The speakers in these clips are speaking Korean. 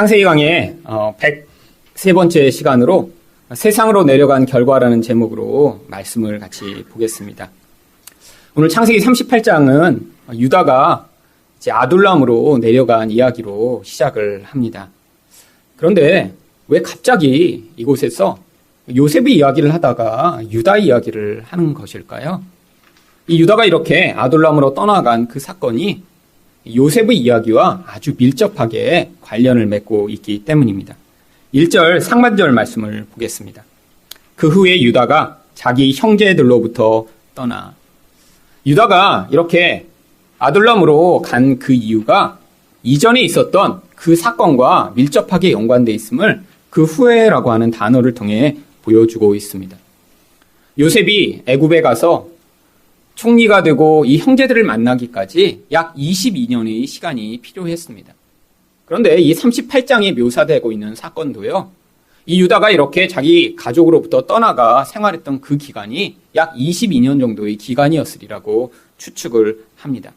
창세기 강의 103번째 시간으로 세상으로 내려간 결과라는 제목으로 말씀을 같이 보겠습니다. 오늘 창세기 38장은 유다가 이제 아둘람으로 내려간 이야기로 시작을 합니다. 그런데 왜 갑자기 이곳에서 요셉의 이야기를 하다가 유다 이야기를 하는 것일까요? 이 유다가 이렇게 아둘람으로 떠나간 그 사건이 요셉의 이야기와 아주 밀접하게 관련을 맺고 있기 때문입니다. 1절 상반절 말씀을 보겠습니다. 그 후에 유다가 자기 형제들로부터 떠나. 유다가 이렇게 아둘람으로 간 그 이유가 이전에 있었던 그 사건과 밀접하게 연관되어 있음을 그 후에라고 하는 단어를 통해 보여주고 있습니다. 요셉이 애굽에 가서 총리가 되고 이 형제들을 만나기까지 약 22년의 시간이 필요했습니다. 그런데 이 38장에 묘사되고 있는 사건도요, 이 유다가 이렇게 자기 가족으로부터 떠나가 생활했던 그 기간이 약 22년 정도의 기간이었으리라고 추측을 합니다.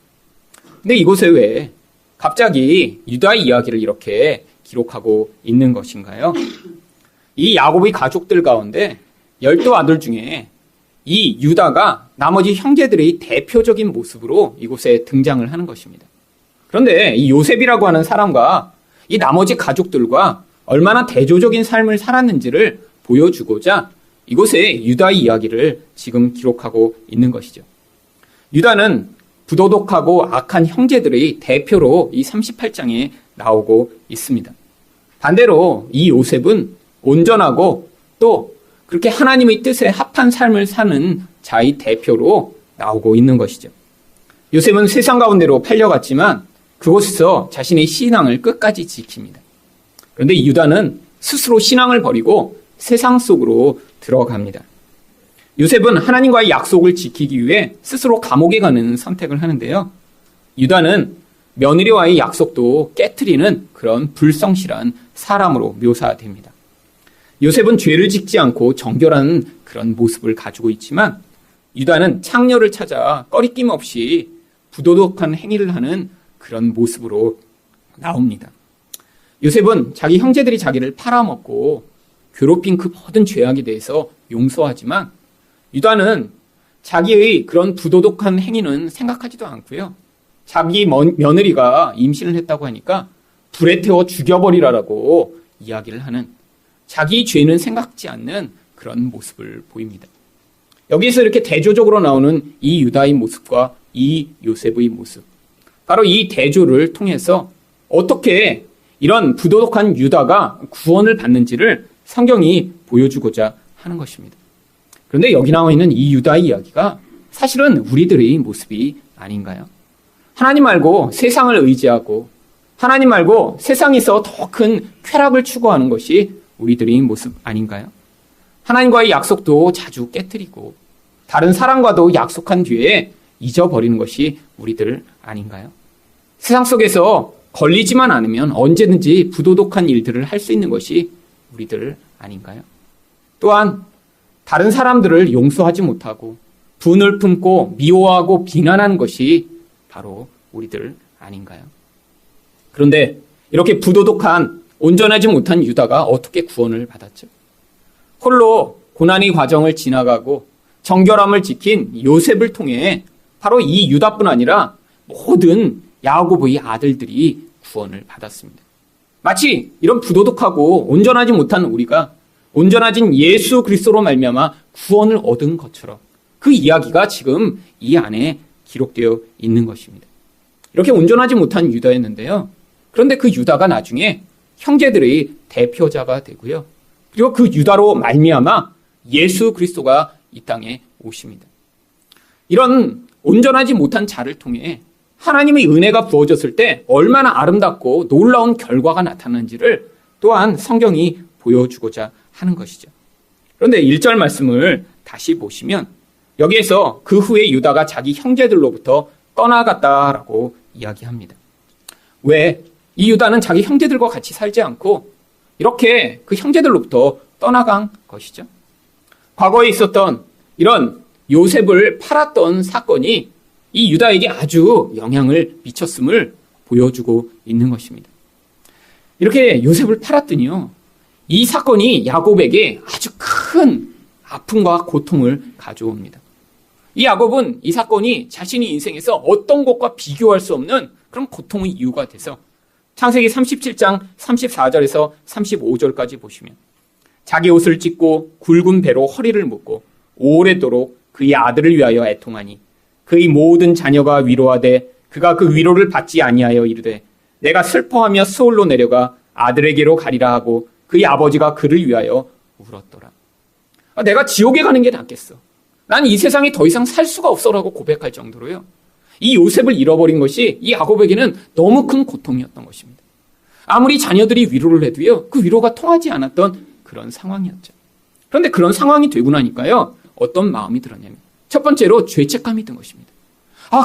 근데 이곳에 왜 갑자기 유다의 이야기를 이렇게 기록하고 있는 것인가요? 이 야곱의 가족들 가운데 12아들 중에 이 유다가 나머지 형제들의 대표적인 모습으로 이곳에 등장을 하는 것입니다. 그런데 이 요셉이라고 하는 사람과 이 나머지 가족들과 얼마나 대조적인 삶을 살았는지를 보여주고자 이곳에 유다의 이야기를 지금 기록하고 있는 것이죠. 유다는 부도덕하고 악한 형제들의 대표로 이 38장에 나오고 있습니다. 반대로 이 요셉은 온전하고 또 그렇게 하나님의 뜻에 합한 삶을 사는 자의 대표로 나오고 있는 것이죠. 요셉은 세상 가운데로 팔려갔지만 그곳에서 자신의 신앙을 끝까지 지킵니다. 그런데 유다는 스스로 신앙을 버리고 세상 속으로 들어갑니다. 요셉은 하나님과의 약속을 지키기 위해 스스로 감옥에 가는 선택을 하는데요. 유다는 며느리와의 약속도 깨트리는 그런 불성실한 사람으로 묘사됩니다. 요셉은 죄를 짓지 않고 정결한 그런 모습을 가지고 있지만 유다는 창녀를 찾아 꺼리낌 없이 부도덕한 행위를 하는 그런 모습으로 나옵니다. 요셉은 자기 형제들이 자기를 팔아먹고 괴롭힌 그 모든 죄악에 대해서 용서하지만 유다는 자기의 그런 부도덕한 행위는 생각하지도 않고요. 자기 며느리가 임신을 했다고 하니까 불에 태워 죽여버리라라고 이야기를 하는 자기 죄는 생각지 않는 그런 모습을 보입니다. 여기에서 이렇게 대조적으로 나오는 이 유다의 모습과 이 요셉의 모습, 바로 이 대조를 통해서 어떻게 이런 부도덕한 유다가 구원을 받는지를 성경이 보여주고자 하는 것입니다. 그런데 여기 나와 있는 이 유다의 이야기가 사실은 우리들의 모습이 아닌가요? 하나님 말고 세상을 의지하고 하나님 말고 세상에서 더 큰 쾌락을 추구하는 것이 우리들의 모습 아닌가요? 하나님과의 약속도 자주 깨트리고 다른 사람과도 약속한 뒤에 잊어버리는 것이 우리들 아닌가요? 세상 속에서 걸리지만 않으면 언제든지 부도덕한 일들을 할 수 있는 것이 우리들 아닌가요? 또한 다른 사람들을 용서하지 못하고 분을 품고 미워하고 비난하는 것이 바로 우리들 아닌가요? 그런데 이렇게 부도덕한 온전하지 못한 유다가 어떻게 구원을 받았죠? 홀로 고난의 과정을 지나가고 정결함을 지킨 요셉을 통해 바로 이 유다뿐 아니라 모든 야곱의 아들들이 구원을 받았습니다. 마치 이런 부도덕하고 온전하지 못한 우리가 온전하진 예수 그리스도로 말미암아 구원을 얻은 것처럼 그 이야기가 지금 이 안에 기록되어 있는 것입니다. 이렇게 온전하지 못한 유다였는데요. 그런데 그 유다가 나중에 형제들의 대표자가 되고요. 그리고 그 유다로 말미암아 예수 그리스도가 이 땅에 오십니다. 이런 온전하지 못한 자를 통해 하나님의 은혜가 부어졌을 때 얼마나 아름답고 놀라운 결과가 나타나는지를 또한 성경이 보여주고자 하는 것이죠. 그런데 1절 말씀을 다시 보시면 여기에서 그 후에 유다가 자기 형제들로부터 떠나갔다라고 이야기합니다. 왜 이 유다는 자기 형제들과 같이 살지 않고 이렇게 그 형제들로부터 떠나간 것이죠? 과거에 있었던 이런 요셉을 팔았던 사건이 이 유다에게 아주 영향을 미쳤음을 보여주고 있는 것입니다. 이렇게 요셉을 팔았더니요. 이 사건이 야곱에게 아주 큰 아픔과 고통을 가져옵니다. 이 야곱은 이 사건이 자신의 인생에서 어떤 것과 비교할 수 없는 그런 고통의 이유가 돼서 창세기 37장 34절에서 35절까지 보시면 자기 옷을 찢고 굵은 배로 허리를 묶고 오래도록 그의 아들을 위하여 애통하니 그의 모든 자녀가 위로하되 그가 그 위로를 받지 아니하여 이르되 내가 슬퍼하며 스올로 내려가 아들에게로 가리라 하고 그의 아버지가 그를 위하여 울었더라. 내가 지옥에 가는 게 낫겠어. 난 이 세상에 더 이상 살 수가 없어라고 고백할 정도로요. 이 요셉을 잃어버린 것이 이 야곱에게는 너무 큰 고통이었던 것입니다. 아무리 자녀들이 위로를 해도요. 그 위로가 통하지 않았던 그런 상황이었죠. 그런데 그런 상황이 되고 나니까요. 어떤 마음이 들었냐면 첫 번째로 죄책감이 든 것입니다.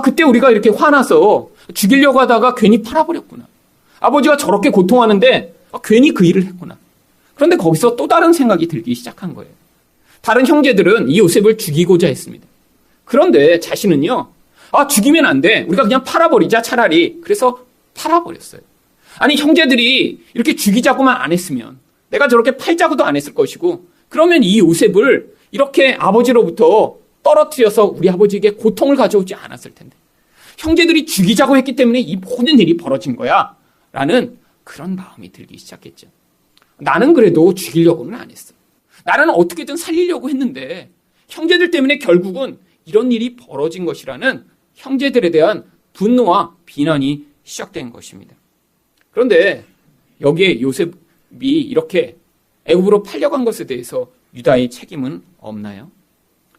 그때 우리가 이렇게 화나서 죽이려고 하다가 괜히 팔아버렸구나. 아버지가 저렇게 고통하는데 괜히 그 일을 했구나. 그런데 거기서 또 다른 생각이 들기 시작한 거예요. 다른 형제들은 이 요셉을 죽이고자 했습니다. 그런데 자신은요. 죽이면 안 돼. 우리가 그냥 팔아버리자 차라리. 그래서 팔아버렸어요. 아니 형제들이 이렇게 죽이자고만 안 했으면 내가 저렇게 팔자고도 안 했을 것이고 그러면 이 요셉을 이렇게 아버지로부터 떨어뜨려서 우리 아버지에게 고통을 가져오지 않았을 텐데 형제들이 죽이자고 했기 때문에 이 모든 일이 벌어진 거야 라는 그런 마음이 들기 시작했죠. 나는 그래도 죽이려고는 안 했어. 나는 어떻게든 살리려고 했는데 형제들 때문에 결국은 이런 일이 벌어진 것이라는 형제들에 대한 분노와 비난이 시작된 것입니다. 그런데 여기에 요셉이 이렇게 애굽으로 팔려간 것에 대해서 유다의 책임은 없나요?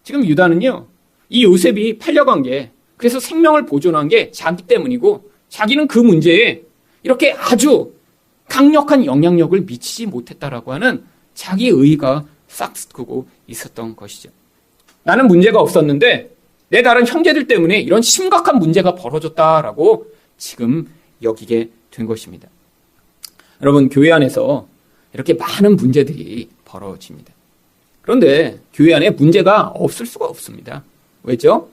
지금 유다는요. 이 요셉이 팔려간 게 그래서 생명을 보존한 게 자기 때문이고 자기는 그 문제에 이렇게 아주 강력한 영향력을 미치지 못했다라고 하는 자기의 의의가 싹 긋고 있었던 것이죠. 나는 문제가 없었는데 내 다른 형제들 때문에 이런 심각한 문제가 벌어졌다라고 지금 여기게 된 것입니다. 여러분 교회 안에서 이렇게 많은 문제들이 벌어집니다. 그런데 교회 안에 문제가 없을 수가 없습니다. 왜죠?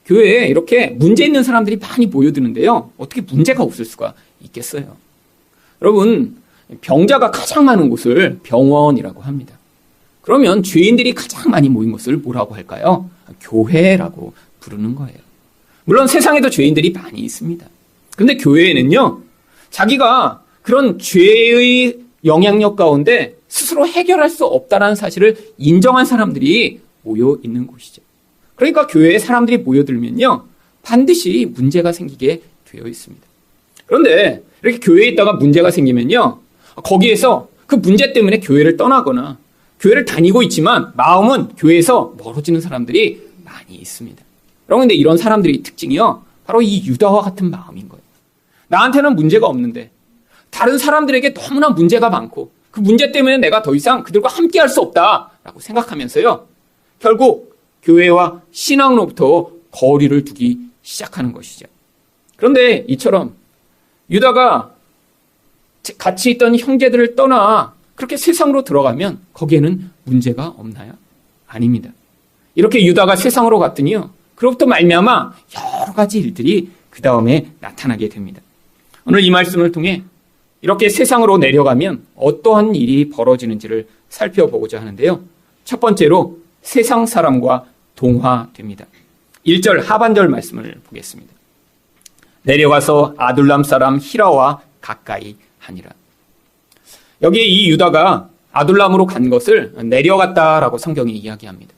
교회에 이렇게 문제 있는 사람들이 많이 모여드는데요. 어떻게 문제가 없을 수가 있겠어요? 여러분 병자가 가장 많은 곳을 병원이라고 합니다. 그러면 죄인들이 가장 많이 모인 곳을 뭐라고 할까요? 교회라고 부르는 거예요. 물론 세상에도 죄인들이 많이 있습니다. 그런데 교회에는요. 자기가 그런 죄의 영향력 가운데 스스로 해결할 수 없다는 사실을 인정한 사람들이 모여 있는 곳이죠. 그러니까 교회에 사람들이 모여들면요. 반드시 문제가 생기게 되어 있습니다. 그런데 이렇게 교회에 있다가 문제가 생기면요. 거기에서 그 문제 때문에 교회를 떠나거나 교회를 다니고 있지만 마음은 교회에서 멀어지는 사람들이 많이 있습니다. 여러분 근데 이런 사람들의 특징이요. 바로 이 유다와 같은 마음인 거예요. 나한테는 문제가 없는데 다른 사람들에게 너무나 문제가 많고 그 문제 때문에 내가 더 이상 그들과 함께 할 수 없다라고 생각하면서요. 결국 교회와 신앙으로부터 거리를 두기 시작하는 것이죠. 그런데 이처럼 유다가 같이 있던 형제들을 떠나 그렇게 세상으로 들어가면 거기에는 문제가 없나요? 아닙니다. 이렇게 유다가 세상으로 갔더니요. 그로부터 말미암아 여러 가지 일들이 그 다음에 나타나게 됩니다. 오늘 이 말씀을 통해 이렇게 세상으로 내려가면 어떠한 일이 벌어지는지를 살펴보고자 하는데요. 첫 번째로 세상 사람과 동화됩니다. 1절 하반절 말씀을 보겠습니다. 내려가서 아둘람 사람 히라와 가까이 하니라. 여기에 이 유다가 아둘람으로 간 것을 내려갔다라고 성경이 이야기합니다.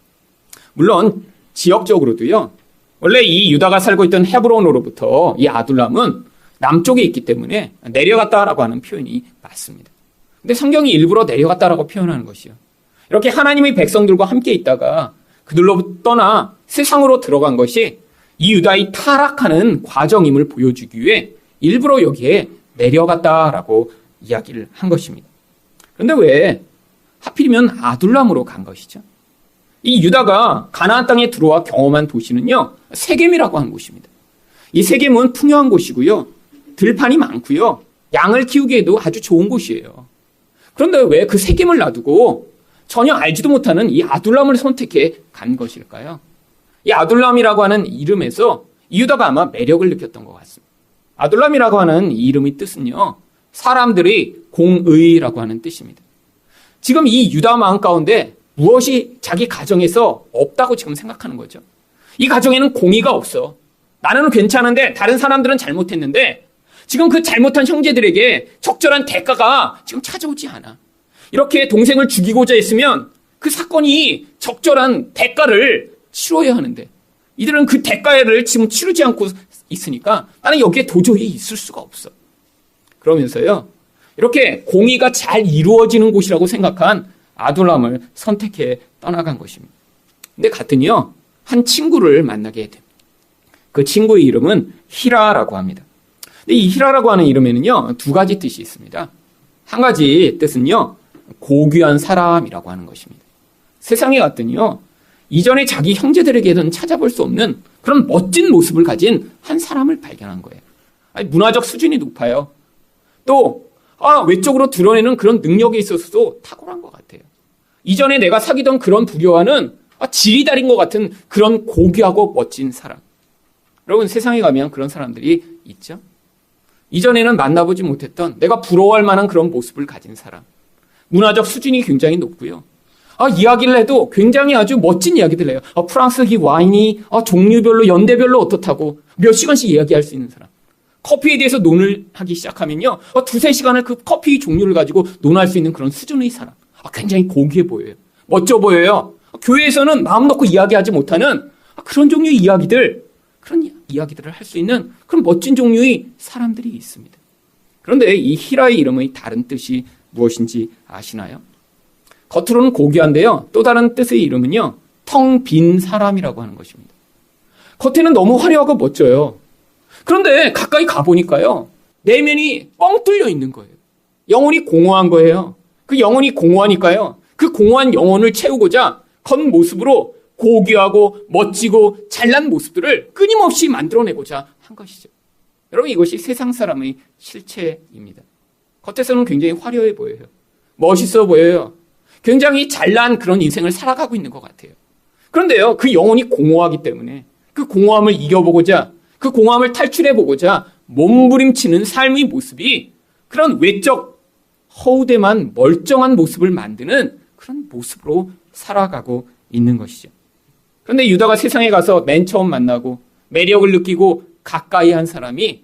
물론 지역적으로도요. 원래 이 유다가 살고 있던 헤브론으로부터 이 아둘람은 남쪽에 있기 때문에 내려갔다라고 하는 표현이 맞습니다. 근데 성경이 일부러 내려갔다라고 표현하는 것이요. 이렇게 하나님의 백성들과 함께 있다가 그들로 떠나 세상으로 들어간 것이 이 유다의 타락하는 과정임을 보여주기 위해 일부러 여기에 내려갔다라고 이야기를 한 것입니다. 그런데 왜 하필이면 아둘람으로 간 것이죠? 이 유다가 가나안 땅에 들어와 경험한 도시는요. 세겜이라고 하는 곳입니다. 이 세겜은 풍요한 곳이고요. 들판이 많고요. 양을 키우기에도 아주 좋은 곳이에요. 그런데 왜 그 세겜을 놔두고 전혀 알지도 못하는 이 아둘람을 선택해 간 것일까요? 이 아둘람이라고 하는 이름에서 이 유다가 아마 매력을 느꼈던 것 같습니다. 아둘람이라고 하는 이 이름의 뜻은요. 사람들의 공의라고 하는 뜻입니다. 지금 이 유다 마음 가운데 무엇이 자기 가정에서 없다고 지금 생각하는 거죠. 이 가정에는 공의가 없어. 나는 괜찮은데 다른 사람들은 잘못했는데 지금 그 잘못한 형제들에게 적절한 대가가 지금 찾아오지 않아. 이렇게 동생을 죽이고자 했으면 그 사건이 적절한 대가를 치러야 하는데 이들은 그 대가를 지금 치르지 않고 있으니까 나는 여기에 도저히 있을 수가 없어. 그러면서요, 이렇게 공의가 잘 이루어지는 곳이라고 생각한 아둘람을 선택해 떠나간 것입니다. 근데 갔더니요, 한 친구를 만나게 됩니다. 그 친구의 이름은 히라라고 합니다. 근데 이 히라라고 하는 이름에는요, 두 가지 뜻이 있습니다. 한 가지 뜻은요, 고귀한 사람이라고 하는 것입니다. 세상에 갔더니요, 이전에 자기 형제들에게는 찾아볼 수 없는 그런 멋진 모습을 가진 한 사람을 발견한 거예요. 아니, 문화적 수준이 높아요. 또 외적으로 드러내는 그런 능력에 있어서도 탁월한 것 같아요. 이전에 내가 사귀던 그런 부류와는 질이 다른 것 같은 그런 고귀하고 멋진 사람. 여러분, 세상에 가면 그런 사람들이 있죠. 이전에는 만나보지 못했던 내가 부러워할 만한 그런 모습을 가진 사람. 문화적 수준이 굉장히 높고요. 이야기를 해도 굉장히 아주 멋진 이야기들 해요. 프랑스기 와인이 종류별로 연대별로 어떻다고 몇 시간씩 이야기할 수 있는 사람. 커피에 대해서 논을 하기 시작하면요, 두세 시간을 그 커피 종류를 가지고 논할 수 있는 그런 수준의 사람. 굉장히 고귀해 보여요. 멋져 보여요. 교회에서는 마음 놓고 이야기하지 못하는 그런 종류의 이야기들, 그런 이야기들을 할 수 있는 그런 멋진 종류의 사람들이 있습니다. 그런데 이 히라의 이름의 다른 뜻이 무엇인지 아시나요? 겉으로는 고귀한데요, 또 다른 뜻의 이름은요, 텅 빈 사람이라고 하는 것입니다. 겉에는 너무 화려하고 멋져요. 그런데 가까이 가보니까요, 내면이 뻥 뚫려 있는 거예요. 영혼이 공허한 거예요. 그 영혼이 공허하니까요, 그 공허한 영혼을 채우고자 겉모습으로 고귀하고 멋지고 잘난 모습들을 끊임없이 만들어내고자 한 것이죠. 여러분, 이것이 세상 사람의 실체입니다. 겉에서는 굉장히 화려해 보여요. 멋있어 보여요. 굉장히 잘난 그런 인생을 살아가고 있는 것 같아요. 그런데요, 그 영혼이 공허하기 때문에 그 공허함을 이겨보고자, 그 공허함을 탈출해보고자 몸부림치는 삶의 모습이 그런 외적 허우대만 멀쩡한 모습을 만드는 그런 모습으로 살아가고 있는 것이죠. 그런데 유다가 세상에 가서 맨 처음 만나고 매력을 느끼고 가까이 한 사람이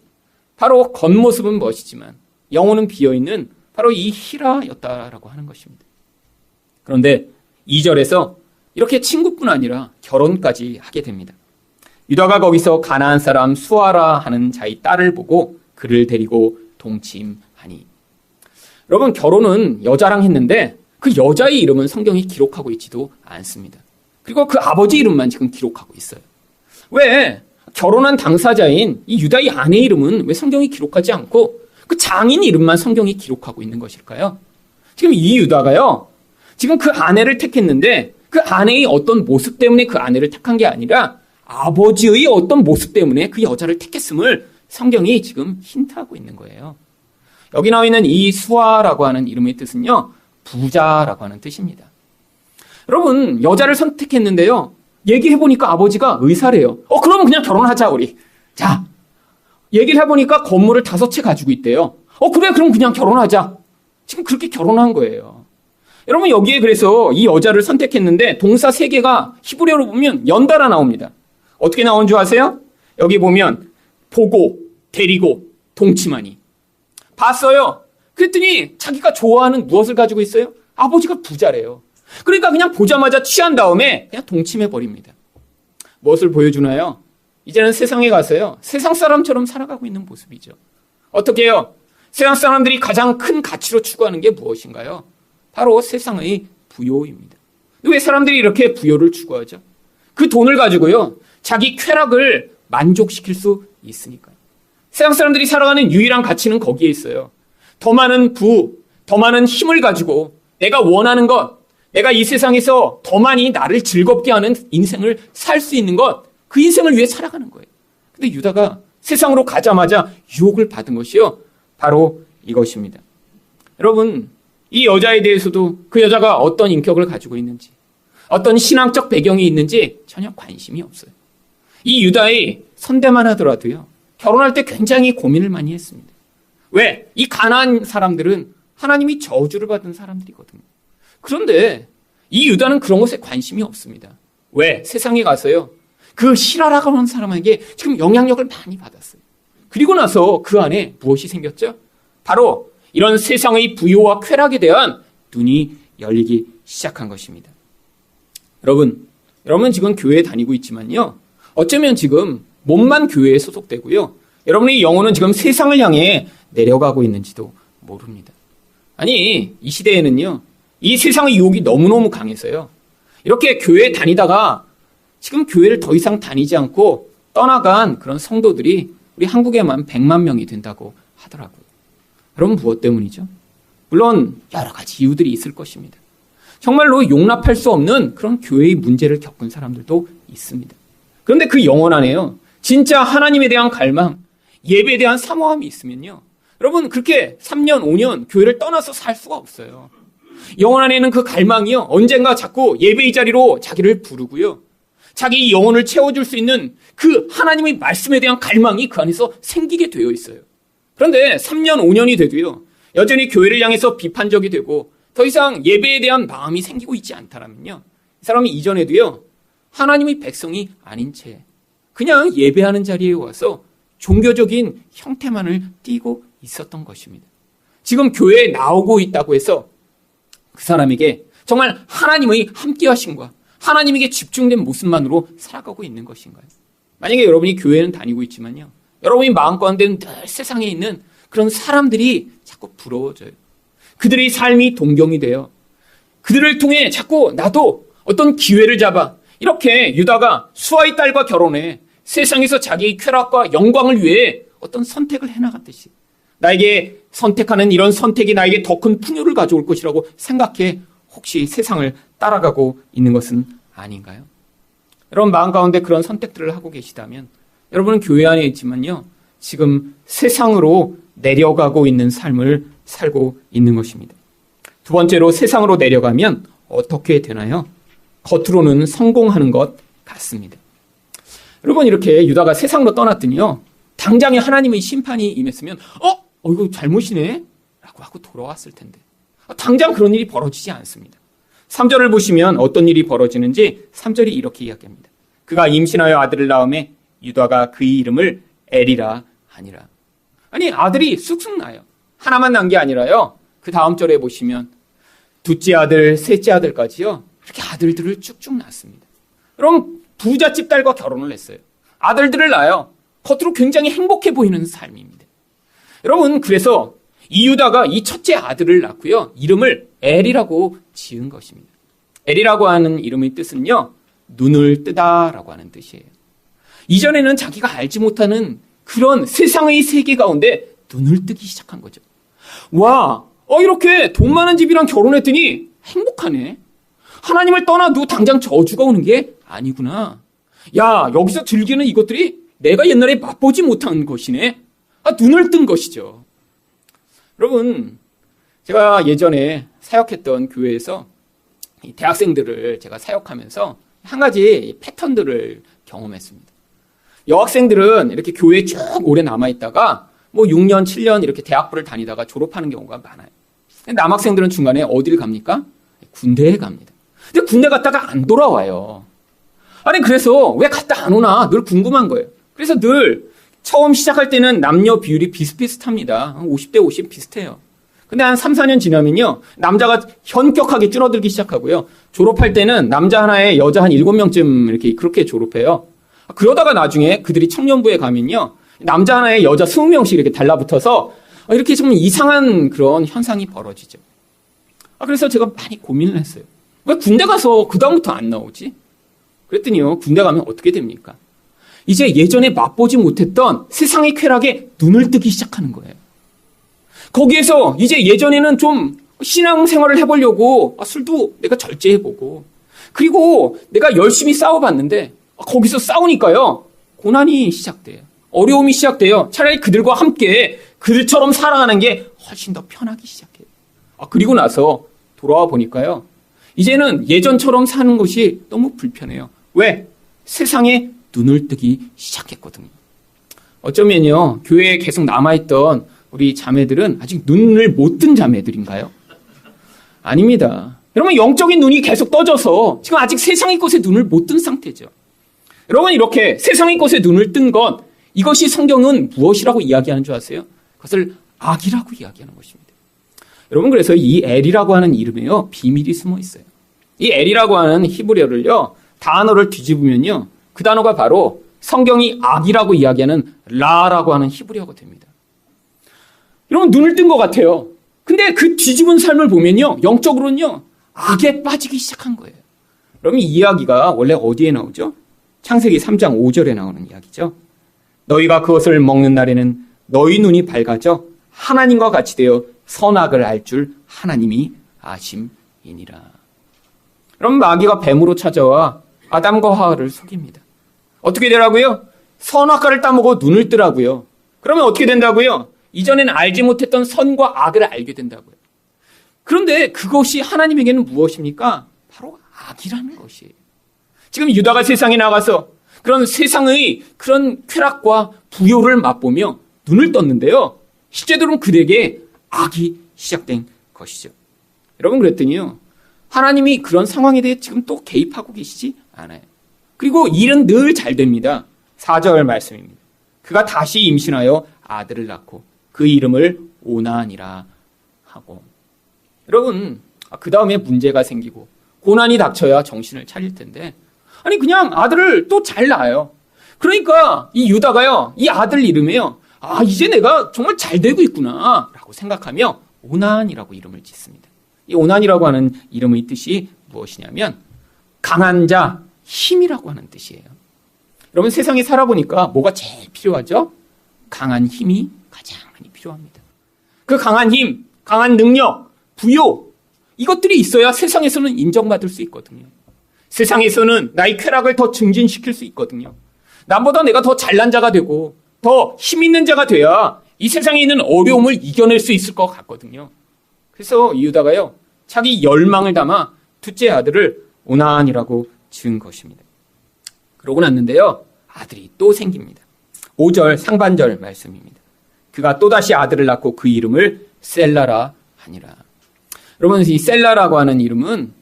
바로 겉모습은 멋이지만 영혼은 비어있는 바로 이 히라였다라고 하는 것입니다. 그런데 2절에서 이렇게 친구뿐 아니라 결혼까지 하게 됩니다. 유다가 거기서 가나안 사람 수아라 하는 자의 딸을 보고 그를 데리고 동침하니. 여러분, 결혼은 여자랑 했는데 그 여자의 이름은 성경이 기록하고 있지도 않습니다. 그리고 그 아버지 이름만 지금 기록하고 있어요. 왜 결혼한 당사자인 이 유다의 아내 이름은 왜 성경이 기록하지 않고 그 장인 이름만 성경이 기록하고 있는 것일까요? 지금 이 유다가요, 지금 그 아내를 택했는데 그 아내의 어떤 모습 때문에 그 아내를 택한 게 아니라 아버지의 어떤 모습 때문에 그 여자를 택했음을 성경이 지금 힌트하고 있는 거예요. 여기 나와 있는 이 수아라고 하는 이름의 뜻은요, 부자라고 하는 뜻입니다. 여러분, 여자를 선택했는데요, 얘기해보니까 아버지가 의사래요. 그러면 그냥 결혼하자, 우리. 자, 얘기를 해보니까 건물을 5채 가지고 있대요. 그래, 그럼 그냥 결혼하자. 지금 그렇게 결혼한 거예요. 여러분, 여기에 그래서 이 여자를 선택했는데 동사 3개가 히브리어로 보면 연달아 나옵니다. 어떻게 나온 줄 아세요? 여기 보면 보고, 데리고, 동침하니. 봤어요. 그랬더니 자기가 좋아하는 무엇을 가지고 있어요? 아버지가 부자래요. 그러니까 그냥 보자마자 취한 다음에 그냥 동침해버립니다. 무엇을 보여주나요? 이제는 세상에 가서요, 세상 사람처럼 살아가고 있는 모습이죠. 어떻게 해요? 세상 사람들이 가장 큰 가치로 추구하는 게 무엇인가요? 바로 세상의 부요입니다. 왜 사람들이 이렇게 부요를 추구하죠? 그 돈을 가지고요, 자기 쾌락을 만족시킬 수 있으니까요. 세상 사람들이 살아가는 유일한 가치는 거기에 있어요. 더 많은 부, 더 많은 힘을 가지고 내가 원하는 것, 내가 이 세상에서 더 많이 나를 즐겁게 하는 인생을 살 수 있는 것, 그 인생을 위해 살아가는 거예요. 근데 유다가 세상으로 가자마자 유혹을 받은 것이요, 바로 이것입니다. 여러분, 이 여자에 대해서도 그 여자가 어떤 인격을 가지고 있는지, 어떤 신앙적 배경이 있는지 전혀 관심이 없어요. 이 유다의 선대만 하더라도요, 결혼할 때 굉장히 고민을 많이 했습니다. 왜? 이 가난한 사람들은 하나님이 저주를 받은 사람들이거든요. 그런데 이 유다는 그런 것에 관심이 없습니다. 왜? 세상에 가서요. 그 실하라고 하는 사람에게 지금 영향력을 많이 받았어요. 그리고 나서 그 안에 무엇이 생겼죠? 바로 이런 세상의 부요와 쾌락에 대한 눈이 열리기 시작한 것입니다. 여러분 지금 교회에 다니고 있지만요. 어쩌면 지금 몸만 교회에 소속되고요. 여러분의 영혼은 지금 세상을 향해 내려가고 있는지도 모릅니다. 아니, 이 시대에는요. 이 세상의 유혹이 너무너무 강해서요. 이렇게 교회에 다니다가 지금 교회를 더 이상 다니지 않고 떠나간 그런 성도들이 우리 한국에만 100만 명이 된다고 하더라고요. 여러분 무엇 때문이죠? 물론 여러 가지 이유들이 있을 것입니다. 정말로 용납할 수 없는 그런 교회의 문제를 겪은 사람들도 있습니다. 그런데 그 영혼 안에요. 진짜 하나님에 대한 갈망, 예배에 대한 사모함이 있으면요. 여러분 그렇게 3년, 5년 교회를 떠나서 살 수가 없어요. 영혼 안에는 그 갈망이요. 언젠가 자꾸 예배의 자리로 자기를 부르고요. 자기 영혼을 채워줄 수 있는 그 하나님의 말씀에 대한 갈망이 그 안에서 생기게 되어 있어요. 그런데 3년, 5년이 돼도요. 여전히 교회를 향해서 비판적이 되고 더 이상 예배에 대한 마음이 생기고 있지 않다라면요. 이 사람이 이전에도요. 하나님의 백성이 아닌 채 그냥 예배하는 자리에 와서 종교적인 형태만을 띠고 있었던 것입니다. 지금 교회에 나오고 있다고 해서 그 사람에게 정말 하나님의 함께하심과 하나님에게 집중된 모습만으로 살아가고 있는 것인가요? 만약에 여러분이 교회는 다니고 있지만요. 여러분이 마음 가운데는 늘 세상에 있는 그런 사람들이 자꾸 부러워져요. 그들의 삶이 동경이 돼요. 그들을 통해 자꾸 나도 어떤 기회를 잡아 이렇게 유다가 수아의 딸과 결혼해 세상에서 자기의 쾌락과 영광을 위해 어떤 선택을 해나갔듯이 나에게 선택하는 이런 선택이 나에게 더 큰 풍요를 가져올 것이라고 생각해 혹시 세상을 따라가고 있는 것은 아닌가요? 여러분 마음 가운데 그런 선택들을 하고 계시다면 여러분은 교회 안에 있지만요. 지금 세상으로 내려가고 있는 삶을 살고 있는 것입니다. 두 번째로 세상으로 내려가면 어떻게 되나요? 겉으로는 성공하는 것 같습니다. 여러분 이렇게 유다가 세상으로 떠났더니요. 당장에 하나님의 심판이 임했으면 이거 잘못이네? 라고 하고 돌아왔을 텐데 당장 그런 일이 벌어지지 않습니다. 3절을 보시면 어떤 일이 벌어지는지 3절이 이렇게 이야기합니다. 그가 임신하여 아들을 낳음에 유다가 그의 이름을 엘이라 하니라. 아니 아들이 쑥쑥 나요. 하나만 난 게 아니라요. 그 다음 절에 보시면 둘째 아들, 셋째 아들까지요. 이렇게 아들들을 쭉쭉 낳습니다. 그럼 부잣집 딸과 결혼을 했어요. 아들들을 낳아요. 겉으로 굉장히 행복해 보이는 삶입니다. 여러분 그래서 이 유다가 이 첫째 아들을 낳고요. 이름을 엘이라고 지은 것입니다. 엘이라고 하는 이름의 뜻은요. 눈을 뜨다라고 하는 뜻이에요. 이전에는 자기가 알지 못하는 그런 세상의 세계 가운데 눈을 뜨기 시작한 거죠. 와, 이렇게 돈 많은 집이랑 결혼했더니 행복하네. 하나님을 떠나도 당장 저주가 오는 게 아니구나. 야, 여기서 즐기는 이것들이 내가 옛날에 맛보지 못한 것이네. 눈을 뜬 것이죠. 여러분, 제가 예전에 사역했던 교회에서 대학생들을 제가 사역하면서 한 가지 패턴들을 경험했습니다. 여학생들은 이렇게 교회에 쭉 오래 남아있다가 6년, 7년 이렇게 대학부를 다니다가 졸업하는 경우가 많아요. 남학생들은 중간에 어디를 갑니까? 군대에 갑니다. 근데 군대 갔다가 안 돌아와요. 아니 그래서 왜 갔다 안 오나 늘 궁금한 거예요. 그래서 늘 처음 시작할 때는 남녀 비율이 비슷비슷합니다. 50대 50 비슷해요. 근데 한 3, 4년 지나면요. 남자가 현격하게 줄어들기 시작하고요. 졸업할 때는 남자 하나에 여자 한 7명쯤 이렇게 그렇게 졸업해요. 그러다가 나중에 그들이 청년부에 가면요. 남자 하나에 여자 20명씩 이렇게 달라붙어서 이렇게 좀 이상한 그런 현상이 벌어지죠. 그래서 제가 많이 고민을 했어요. 왜 군대 가서 그다음부터 안 나오지? 그랬더니요. 군대 가면 어떻게 됩니까? 이제 예전에 맛보지 못했던 세상의 쾌락에 눈을 뜨기 시작하는 거예요. 거기에서 이제 예전에는 좀 신앙생활을 해보려고 술도 내가 절제해보고 그리고 내가 열심히 싸워봤는데 거기서 싸우니까요. 고난이 시작돼요. 어려움이 시작돼요. 차라리 그들과 함께 그들처럼 살아가는 게 훨씬 더 편하기 시작해요. 그리고 나서 돌아와 보니까요. 이제는 예전처럼 사는 것이 너무 불편해요. 왜? 세상에 눈을 뜨기 시작했거든요. 어쩌면요. 교회에 계속 남아있던 우리 자매들은 아직 눈을 못 뜬 자매들인가요? 아닙니다. 여러분, 영적인 눈이 계속 떠져서 지금 아직 세상의 것에 눈을 못 뜬 상태죠. 여러분, 이렇게 세상의 것에 눈을 뜬 것, 이것이 성경은 무엇이라고 이야기하는 줄 아세요? 그것을 악이라고 이야기하는 것입니다. 여러분, 그래서 이 엘이라고 하는 이름에요, 비밀이 숨어 있어요. 이 엘이라고 하는 히브리어를요, 단어를 뒤집으면요, 그 단어가 바로 성경이 악이라고 이야기하는 라라고 하는 히브리어가 됩니다. 여러분, 눈을 뜬 것 같아요. 근데 그 뒤집은 삶을 보면요, 영적으로는요, 악에 빠지기 시작한 거예요. 그럼 이 이야기가 원래 어디에 나오죠? 창세기 3장 5절에 나오는 이야기죠. 너희가 그것을 먹는 날에는 너희 눈이 밝아져 하나님과 같이 되어 선악을 알 줄 하나님이 아심이니라. 그럼 마귀가 뱀으로 찾아와 아담과 하와를 속입니다. 어떻게 되라고요? 선악과를 따먹어 눈을 뜨라고요. 그러면 어떻게 된다고요? 이전에는 알지 못했던 선과 악을 알게 된다고요. 그런데 그것이 하나님에게는 무엇입니까? 바로 악이라는 것이에요. 지금 유다가 세상에 나가서 그런 세상의 그런 쾌락과 부요를 맛보며 눈을 떴는데요. 실제로는 그에게 악이 시작된 것이죠. 여러분, 그랬더니요, 하나님이 그런 상황에 대해 지금 또 개입하고 계시지 않아요. 그리고 일은 늘 잘 됩니다. 4절 말씀입니다. 그가 다시 임신하여 아들을 낳고 그 이름을 오난이라 하고. 여러분, 그 다음에 문제가 생기고 고난이 닥쳐야 정신을 차릴 텐데, 아니 그냥 아들을 또 잘 낳아요. 그러니까 이 유다가요, 이 아들 이름에요, 아 이제 내가 정말 잘 되고 있구나 라고 생각하며 오난이라고 이름을 짓습니다. 이 오난이라고 하는 이름의 뜻이 무엇이냐면 강한 자, 힘이라고 하는 뜻이에요. 여러분, 세상에 살아보니까 뭐가 제일 필요하죠? 강한 힘이 가장 많이 필요합니다. 그 강한 힘, 강한 능력, 부요, 이것들이 있어야 세상에서는 인정받을 수 있거든요. 세상에서는 나의 쾌락을 더 증진시킬 수 있거든요. 남보다 내가 더 잘난 자가 되고 더 힘 있는 자가 돼야 이 세상에 있는 어려움을 이겨낼 수 있을 것 같거든요. 그래서 유다가요, 자기 열망을 담아 둘째 아들을 오난이라고 지은 것입니다. 그러고 났는데요, 아들이 또 생깁니다. 5절 상반절 말씀입니다. 그가 또다시 아들을 낳고 그 이름을 셀라라 하니라. 여러분, 이 셀라라고 하는 이름은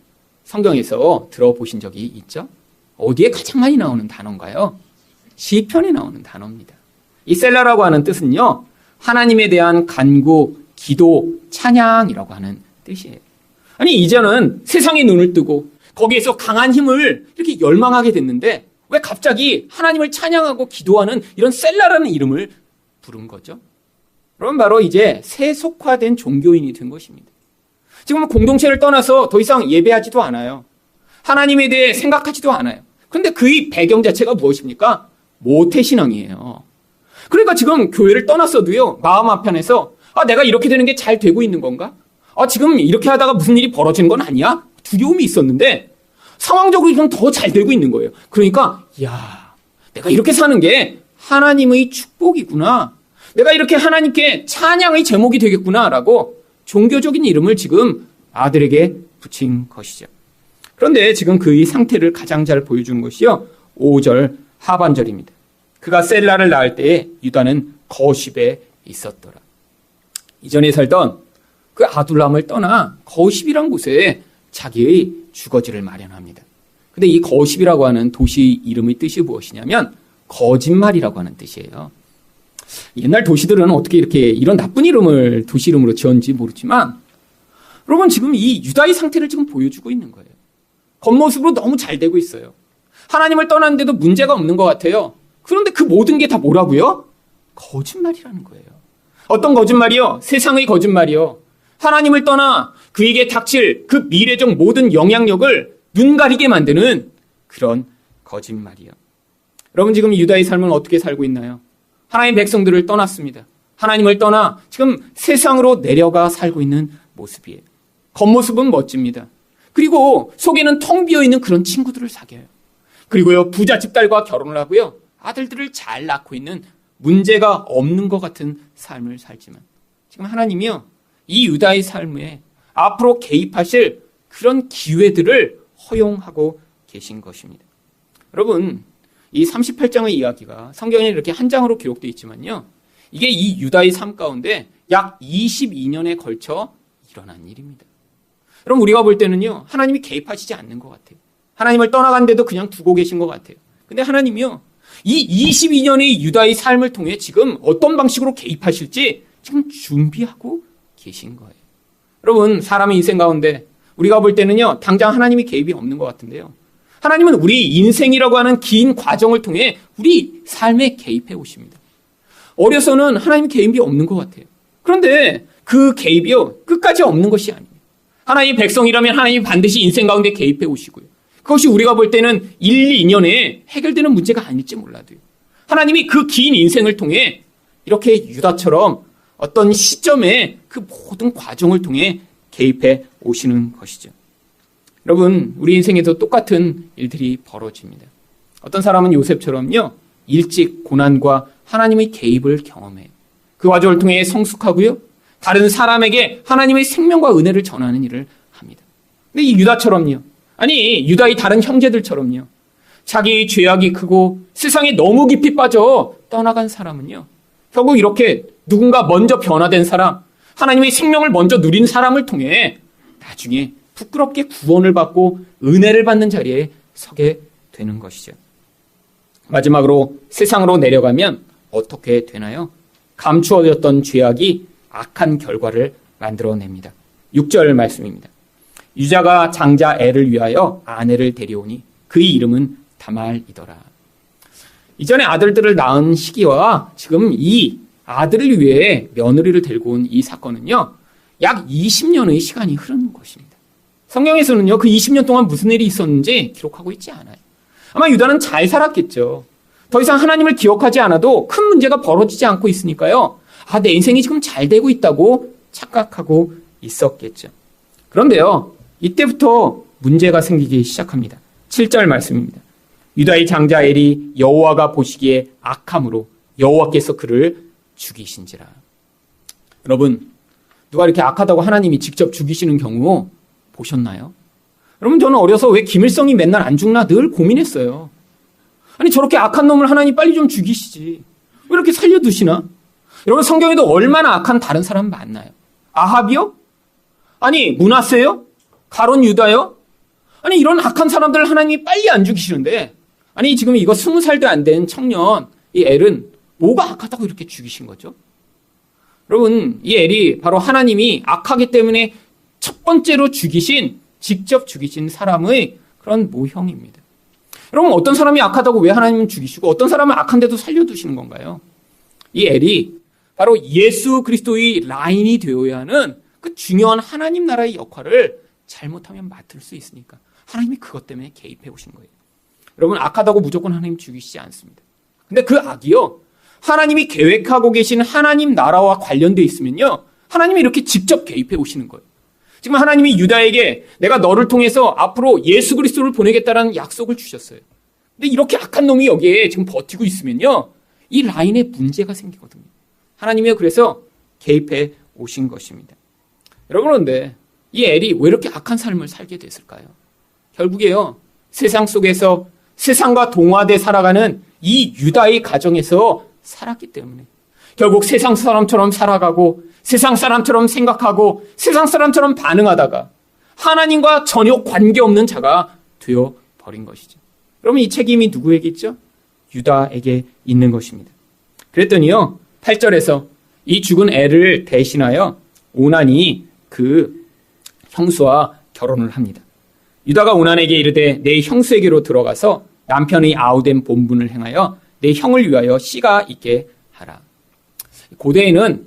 성경에서 들어보신 적이 있죠? 어디에 가장 많이 나오는 단어인가요? 시편에 나오는 단어입니다. 이 셀라라고 하는 뜻은요, 하나님에 대한 간구, 기도, 찬양이라고 하는 뜻이에요. 아니, 이제는 세상에 눈을 뜨고 거기에서 강한 힘을 이렇게 열망하게 됐는데 왜 갑자기 하나님을 찬양하고 기도하는 이런 셀라라는 이름을 부른 거죠? 그럼 바로 이제 세속화된 종교인이 된 것입니다. 지금 공동체를 떠나서 더 이상 예배하지도 않아요. 하나님에 대해 생각하지도 않아요. 그런데 그의 배경 자체가 무엇입니까? 모태신앙이에요. 그러니까 지금 교회를 떠났어도요, 마음 한편에서 내가 이렇게 되는 게 잘 되고 있는 건가? 지금 이렇게 하다가 무슨 일이 벌어지는 건 아니야? 두려움이 있었는데 상황적으로 지금 더 잘 되고 있는 거예요. 그러니까 내가 이렇게 사는 게 하나님의 축복이구나. 내가 이렇게 하나님께 찬양의 제목이 되겠구나라고 종교적인 이름을 지금 아들에게 붙인 것이죠. 그런데 지금 그의 상태를 가장 잘 보여주는 것이요, 5절 하반절입니다. 그가 셀라를 낳을 때에 유다는 거십에 있었더라. 이전에 살던 그 아둘람을 떠나 거십이란 곳에 자기의 주거지를 마련합니다. 근데 이 거십이라고 하는 도시 이름의 뜻이 무엇이냐면 거짓말이라고 하는 뜻이에요. 옛날 도시들은 어떻게 이렇게 이런 나쁜 이름을 도시 이름으로 지었는지 모르지만, 여러분, 지금 이 유다의 상태를 지금 보여주고 있는 거예요. 겉모습으로 너무 잘 되고 있어요. 하나님을 떠났는데도 문제가 없는 것 같아요. 그런데 그 모든 게 다 뭐라고요? 거짓말이라는 거예요. 어떤 거짓말이요? 세상의 거짓말이요. 하나님을 떠나 그에게 닥칠 그 미래적 모든 영향력을 눈 가리게 만드는 그런 거짓말이요. 여러분, 지금 유다의 삶은 어떻게 살고 있나요? 하나님의 백성들을 떠났습니다. 하나님을 떠나 지금 세상으로 내려가 살고 있는 모습이에요. 겉모습은 멋집니다. 그리고 속에는 텅 비어있는 그런 친구들을 사귀어요. 그리고요, 부잣집 딸과 결혼을 하고요, 아들들을 잘 낳고 있는 문제가 없는 것 같은 삶을 살지만, 지금 하나님이요, 이 유다의 삶에 앞으로 개입하실 그런 기회들을 허용하고 계신 것입니다. 여러분, 이 38장의 이야기가 성경에 이렇게 한 장으로 기록되어 있지만요, 이게 이 유다의 삶 가운데 약 22년에 걸쳐 일어난 일입니다. 그럼 우리가 볼 때는요, 하나님이 개입하시지 않는 것 같아요. 하나님을 떠나간데도 그냥 두고 계신 것 같아요. 근데 하나님이요, 이 22년의 유다의 삶을 통해 지금 어떤 방식으로 개입하실지 지금 준비하고 계신 거예요. 여러분, 사람의 인생 가운데 우리가 볼 때는요, 당장 하나님이 개입이 없는 것 같은데요. 하나님은 우리 인생이라고 하는 긴 과정을 통해 우리 삶에 개입해 오십니다. 어려서는 하나님 개입이 없는 것 같아요. 그런데 그 개입이요, 끝까지 없는 것이 아닙니다. 하나님의 백성이라면 하나님이 반드시 인생 가운데 개입해 오시고요. 그것이 우리가 볼 때는 1, 2년에 해결되는 문제가 아닐지 몰라도요. 하나님이 그 긴 인생을 통해 이렇게 유다처럼 어떤 시점에 그 모든 과정을 통해 개입해 오시는 것이죠. 여러분, 우리 인생에도 똑같은 일들이 벌어집니다. 어떤 사람은 요셉처럼요, 일찍 고난과 하나님의 개입을 경험해요. 그 과정을 통해 성숙하고요, 다른 사람에게 하나님의 생명과 은혜를 전하는 일을 합니다. 근데 이 유다처럼요, 아니 유다의 다른 형제들처럼요, 자기 죄악이 크고 세상에 너무 깊이 빠져 떠나간 사람은요, 결국 이렇게 누군가 먼저 변화된 사람, 하나님의 생명을 먼저 누린 사람을 통해 나중에 부끄럽게 구원을 받고 은혜를 받는 자리에 서게 되는 것이죠. 마지막으로 세상으로 내려가면 어떻게 되나요? 감추어졌던 죄악이 악한 결과를 만들어냅니다. 6절 말씀입니다. 유자가 장자 엘을 위하여 아내를 데려오니 그의 이름은 다말이더라. 이전에 아들들을 낳은 시기와 지금 이 아들을 위해 며느리를 데리고 온 이 사건은요, 약 20년의 시간이 흐르는 것입니다. 성경에서는요, 그 20년 동안 무슨 일이 있었는지 기록하고 있지 않아요. 아마 유다는 잘 살았겠죠. 더 이상 하나님을 기억하지 않아도 큰 문제가 벌어지지 않고 있으니까요, 내 인생이 지금 잘 되고 있다고 착각하고 있었겠죠. 그런데요, 이때부터 문제가 생기기 시작합니다. 7절 말씀입니다. 유다의 장자 엘이 여호와가 보시기에 악함으로 여호와께서 그를 죽이신지라. 여러분, 누가 이렇게 악하다고 하나님이 직접 죽이시는 경우 보셨나요? 여러분, 저는 어려서 왜 김일성이 맨날 안 죽나 늘 고민했어요. 아니, 저렇게 악한 놈을 하나님 빨리 좀 죽이시지, 왜 이렇게 살려두시나? 여러분, 성경에도 얼마나 악한 다른 사람 많나요? 아합이요? 아니, 므낫세요? 가론 유다요? 아니, 이런 악한 사람들을 하나님이 빨리 안 죽이시는데, 아니, 지금 이거 20살도 안 된 청년, 이 엘은 뭐가 악하다고 이렇게 죽이신 거죠? 여러분, 이 엘이 바로 하나님이 악하기 때문에 첫 번째로 직접 죽이신 사람의 그런 모형입니다. 여러분, 어떤 사람이 악하다고 왜 하나님은 죽이시고 어떤 사람은 악한데도 살려두시는 건가요? 이 엘이 바로 예수 그리스도의 라인이 되어야 하는 그 중요한 하나님 나라의 역할을 잘못하면 맡을 수 있으니까 하나님이 그것 때문에 개입해 오신 거예요. 여러분, 악하다고 무조건 하나님 죽이시지 않습니다. 근데 그 악이요, 하나님이 계획하고 계신 하나님 나라와 관련되어 있으면요, 하나님이 이렇게 직접 개입해 오시는 거예요. 지금 하나님이 유다에게 내가 너를 통해서 앞으로 예수 그리스도를 보내겠다라는 약속을 주셨어요. 근데 이렇게 악한 놈이 여기에 지금 버티고 있으면요, 이 라인에 문제가 생기거든요. 하나님이 그래서 개입해 오신 것입니다. 여러분, 그런데 이 엘이 왜 이렇게 악한 삶을 살게 됐을까요? 결국에요, 세상 속에서 세상과 동화돼 살아가는 이 유다의 가정에서 살았기 때문에 결국 세상 사람처럼 살아가고 세상 사람처럼 생각하고 세상 사람처럼 반응하다가 하나님과 전혀 관계없는 자가 되어버린 것이죠. 그러면 이 책임이 누구에게 있죠? 유다에게 있는 것입니다. 그랬더니요, 8절에서 이 죽은 엘을 대신하여 오난이 그 형수와 결혼을 합니다. 유다가 오난에게 이르되 내 형수에게로 들어가서 남편의 아우된 본분을 행하여 내 형을 위하여 씨가 있게 하라. 고대에는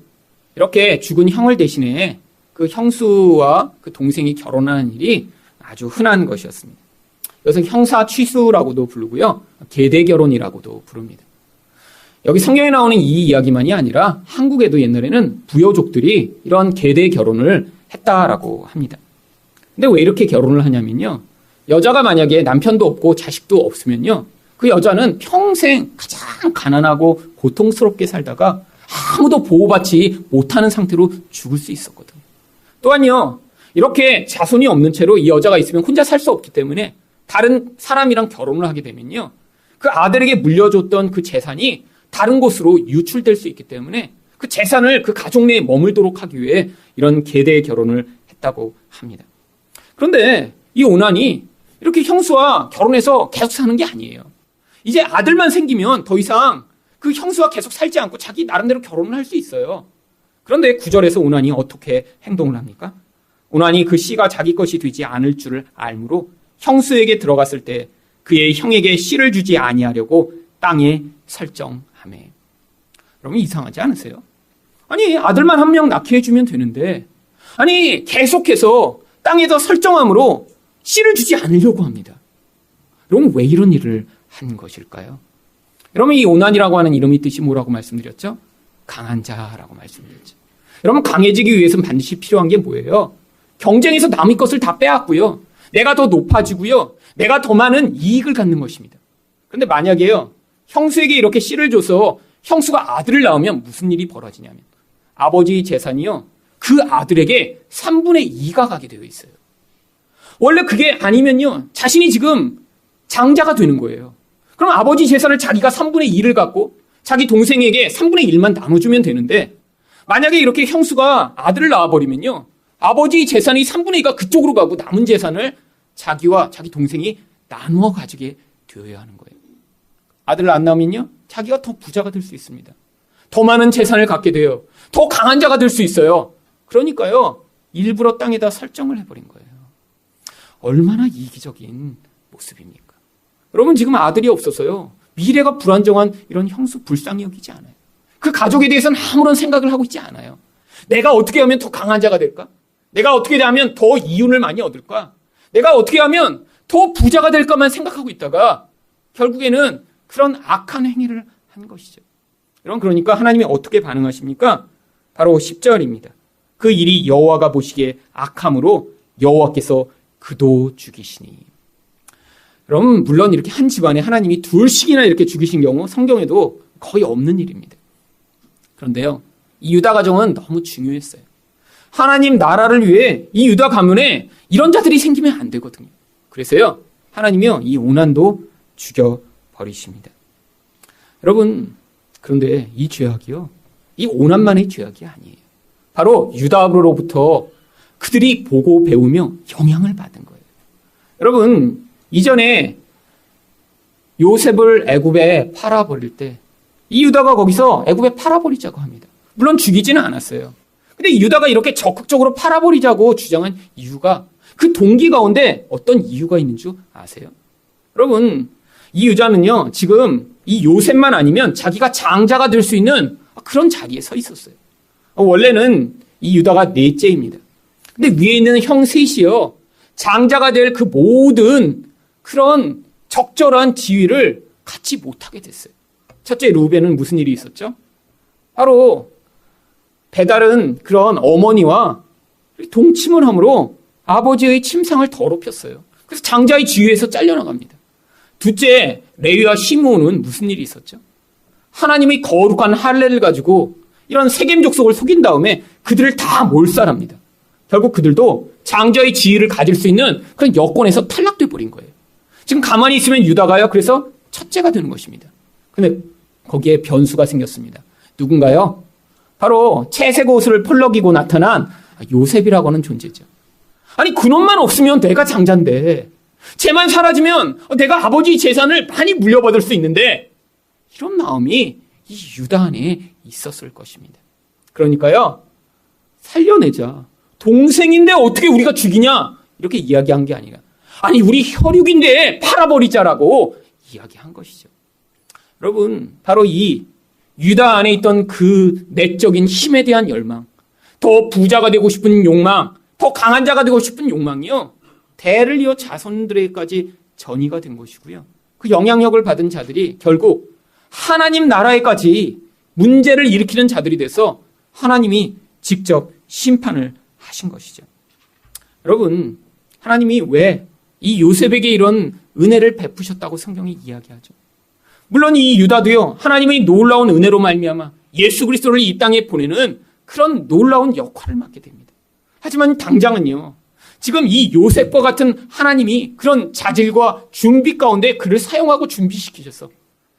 이렇게 죽은 형을 대신해 그 형수와 그 동생이 결혼하는 일이 아주 흔한 것이었습니다. 이것은 형사 취수라고도 부르고요, 계대 결혼이라고도 부릅니다. 여기 성경에 나오는 이 이야기만이 아니라 한국에도 옛날에는 부여족들이 이런 계대 결혼을 했다라고 합니다. 근데 왜 이렇게 결혼을 하냐면요, 여자가 만약에 남편도 없고 자식도 없으면요, 그 여자는 평생 가장 가난하고 고통스럽게 살다가 아무도 보호받지 못하는 상태로 죽을 수 있었거든요. 또한요, 이렇게 자손이 없는 채로 이 여자가 있으면 혼자 살 수 없기 때문에 다른 사람이랑 결혼을 하게 되면요, 그 아들에게 물려줬던 그 재산이 다른 곳으로 유출될 수 있기 때문에 그 재산을 그 가족 내에 머물도록 하기 위해 이런 계대 결혼을 했다고 합니다. 그런데 이 오난이 이렇게 형수와 결혼해서 계속 사는 게 아니에요. 이제 아들만 생기면 더 이상 그 형수와 계속 살지 않고 자기 나름대로 결혼을 할 수 있어요. 그런데 9절에서 오난이 어떻게 행동을 합니까? 오난이 그 씨가 자기 것이 되지 않을 줄을 알므로 형수에게 들어갔을 때 그의 형에게 씨를 주지 아니하려고 땅에 설정하매. 여러분 이상하지 않으세요? 아니 아들만 한 명 낳게 해주면 되는데 아니 계속해서 땅에다 설정함으로 씨를 주지 않으려고 합니다. 여러분 왜 이런 일을 한 것일까요? 여러분 이 오난이라고 하는 이름의 뜻이 뭐라고 말씀드렸죠? 강한 자라고 말씀드렸죠. 여러분 강해지기 위해서는 반드시 필요한 게 뭐예요? 경쟁에서 남의 것을 다 빼앗고요. 내가 더 높아지고요. 내가 더 많은 이익을 갖는 것입니다. 그런데 만약에요. 형수에게 이렇게 씨를 줘서 형수가 아들을 낳으면 무슨 일이 벌어지냐면 아버지 재산이요. 그 아들에게 3분의 2가 가게 되어 있어요. 원래 그게 아니면요. 자신이 지금 장자가 되는 거예요. 그럼 아버지 재산을 자기가 3분의 2를 갖고 자기 동생에게 3분의 1만 나눠주면 되는데 만약에 이렇게 형수가 아들을 낳아버리면요. 아버지 재산이 3분의 2가 그쪽으로 가고 남은 재산을 자기와 자기 동생이 나누어 가지게 되어야 하는 거예요. 아들을 안 낳으면요. 자기가 더 부자가 될 수 있습니다. 더 많은 재산을 갖게 돼요. 더 강한 자가 될 수 있어요. 그러니까요. 일부러 땅에다 설정을 해버린 거예요. 얼마나 이기적인 모습입니까? 여러분 지금 아들이 없어서요. 미래가 불안정한 이런 형수 불쌍히 여기지 않아요. 그 가족에 대해서는 아무런 생각을 하고 있지 않아요. 내가 어떻게 하면 더 강한 자가 될까? 내가 어떻게 하면 더 이윤을 많이 얻을까? 내가 어떻게 하면 더 부자가 될까만 생각하고 있다가 결국에는 그런 악한 행위를 한 것이죠. 여러분 그러니까 하나님이 어떻게 반응하십니까? 바로 10절입니다. 그 일이 여호와가 보시기에 악함으로 여호와께서 그도 죽이시니. 여러분 물론 이렇게 한 집안에 하나님이 둘씩이나 이렇게 죽이신 경우 성경에도 거의 없는 일입니다. 그런데요. 이 유다 가정은 너무 중요했어요. 하나님 나라를 위해 이 유다 가문에 이런 자들이 생기면 안 되거든요. 그래서요. 하나님이요. 이 오난도 죽여버리십니다. 여러분 그런데 이 죄악이요. 이 오난만의 죄악이 아니에요. 바로 유다로부터 그들이 보고 배우며 영향을 받은 거예요. 여러분 이전에 요셉을 애굽에 팔아버릴 때 이 유다가 거기서 애굽에 팔아버리자고 합니다. 물론 죽이지는 않았어요. 근데 유다가 이렇게 적극적으로 팔아버리자고 주장한 이유가 그 동기 가운데 어떤 이유가 있는 줄 아세요? 여러분 이 유다는요 지금 이 요셉만 아니면 자기가 장자가 될 수 있는 그런 자리에 서 있었어요. 원래는 이 유다가 넷째입니다. 근데 위에 있는 형 셋이요 장자가 될 그 모든 그런 적절한 지위를 갖지 못하게 됐어요. 첫째 루벤은 무슨 일이 있었죠? 바로 배달은 그런 어머니와 동침을 함으로 아버지의 침상을 더럽혔어요. 그래서 장자의 지위에서 잘려나갑니다. 둘째 레위와 시므온은 무슨 일이 있었죠? 하나님의 거룩한 할례를 가지고 이런 세겜 족속을 속인 다음에 그들을 다 몰살합니다. 결국 그들도 장자의 지위를 가질 수 있는 그런 여건에서 탈락돼 버린 거예요. 지금 가만히 있으면 유다가요. 그래서 첫째가 되는 것입니다. 근데 거기에 변수가 생겼습니다. 누군가요? 바로 채색 옷을 펄럭이고 나타난 요셉이라고 하는 존재죠. 아니 그놈만 없으면 내가 장자인데 쟤만 사라지면 내가 아버지 재산을 많이 물려받을 수 있는데 이런 마음이 이 유다 안에 있었을 것입니다. 그러니까요. 살려내자. 동생인데 어떻게 우리가 죽이냐? 이렇게 이야기한 게 아니라 아니 우리 혈육인데 팔아버리자라고 이야기한 것이죠. 여러분 바로 이 유다 안에 있던 그 내적인 힘에 대한 열망, 더 부자가 되고 싶은 욕망, 더 강한 자가 되고 싶은 욕망이요. 대를 이어 자손들에게까지 전이가 된 것이고요. 그 영향력을 받은 자들이 결국 하나님 나라에까지 문제를 일으키는 자들이 돼서 하나님이 직접 심판을 하신 것이죠. 여러분 하나님이 왜 이 요셉에게 이런 은혜를 베푸셨다고 성경이 이야기하죠. 물론 이 유다도요. 하나님의 놀라운 은혜로 말미암아 예수 그리스도를 이 땅에 보내는 그런 놀라운 역할을 맡게 됩니다. 하지만 당장은요. 지금 이 요셉과 같은 하나님이 그런 자질과 준비 가운데 그를 사용하고 준비시키셔서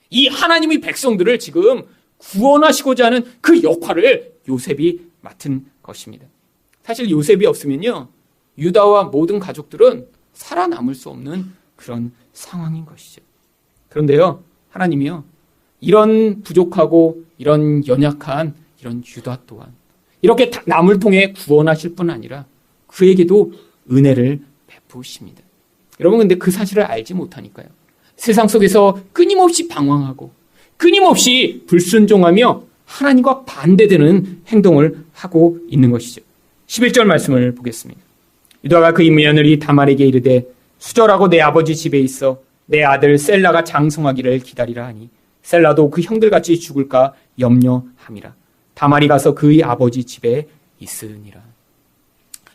이 하나님의 백성들을 지금 구원하시고자 하는 그 역할을 요셉이 맡은 것입니다. 사실 요셉이 없으면요, 유다와 모든 가족들은 살아남을 수 없는 그런 상황인 것이죠. 그런데요, 하나님이요, 이런 부족하고 이런 연약한 이런 유다 또한 이렇게 남을 통해 구원하실 뿐 아니라 그에게도 은혜를 베푸십니다. 여러분, 근데 그 사실을 알지 못하니까요, 세상 속에서 끊임없이 방황하고 끊임없이 불순종하며 하나님과 반대되는 행동을 하고 있는 것이죠. 11절 말씀을 보겠습니다. 유다가 그의 며느리 다말에게 이르되 수절하고 내 아버지 집에 있어 내 아들 셀라가 장성하기를 기다리라 하니 셀라도 그 형들같이 죽을까 염려함이라. 다말이 가서 그의 아버지 집에 있으니라.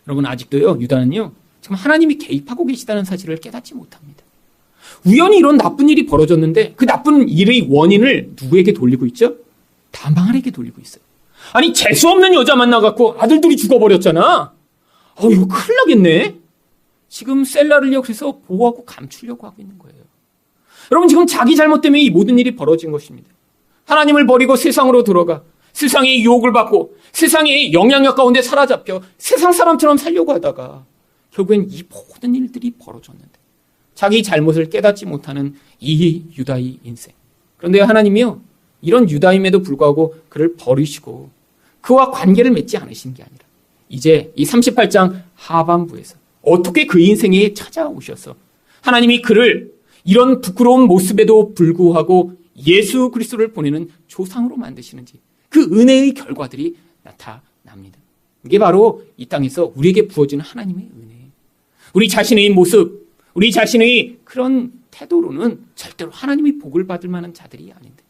여러분, 아직도요, 유다는요, 지금 하나님이 개입하고 계시다는 사실을 깨닫지 못합니다. 우연히 이런 나쁜 일이 벌어졌는데 그 나쁜 일의 원인을 누구에게 돌리고 있죠? 다말에게 돌리고 있어요. 아니, 재수없는 여자 만나갖고 아들들이 죽어버렸잖아. 이거 큰일 나겠네. 지금 셀라를요, 그래서 보호하고 감추려고 하고 있는 거예요. 여러분, 지금 자기 잘못 때문에 이 모든 일이 벌어진 것입니다. 하나님을 버리고 세상으로 들어가 세상의 유혹을 받고 세상의 영향력 가운데 사로잡혀 세상 사람처럼 살려고 하다가 결국엔 이 모든 일들이 벌어졌는데 자기 잘못을 깨닫지 못하는 이 유다의 인생. 그런데 하나님이요, 이런 유다임에도 불구하고 그를 버리시고 그와 관계를 맺지 않으신 게 아니라 이제 이 38장 하반부에서 어떻게 그 인생에 찾아오셔서 하나님이 그를 이런 부끄러운 모습에도 불구하고 예수 그리스도를 보내는 조상으로 만드시는지 그 은혜의 결과들이 나타납니다. 이게 바로 이 땅에서 우리에게 부어지는 하나님의 은혜예요. 우리 자신의 모습, 우리 자신의 그런 태도로는 절대로 하나님의 복을 받을 만한 자들이 아닌데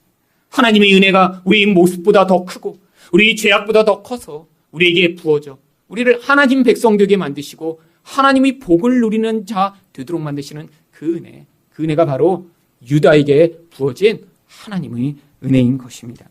하나님의 은혜가 우리의 모습보다 더 크고 우리 죄악보다 더 커서 우리에게 부어져 우리를 하나님 백성 되게 만드시고 하나님의 복을 누리는 자 되도록 만드시는 그 은혜, 그 은혜가 바로 유다에게 부어진 하나님의 은혜인 것입니다.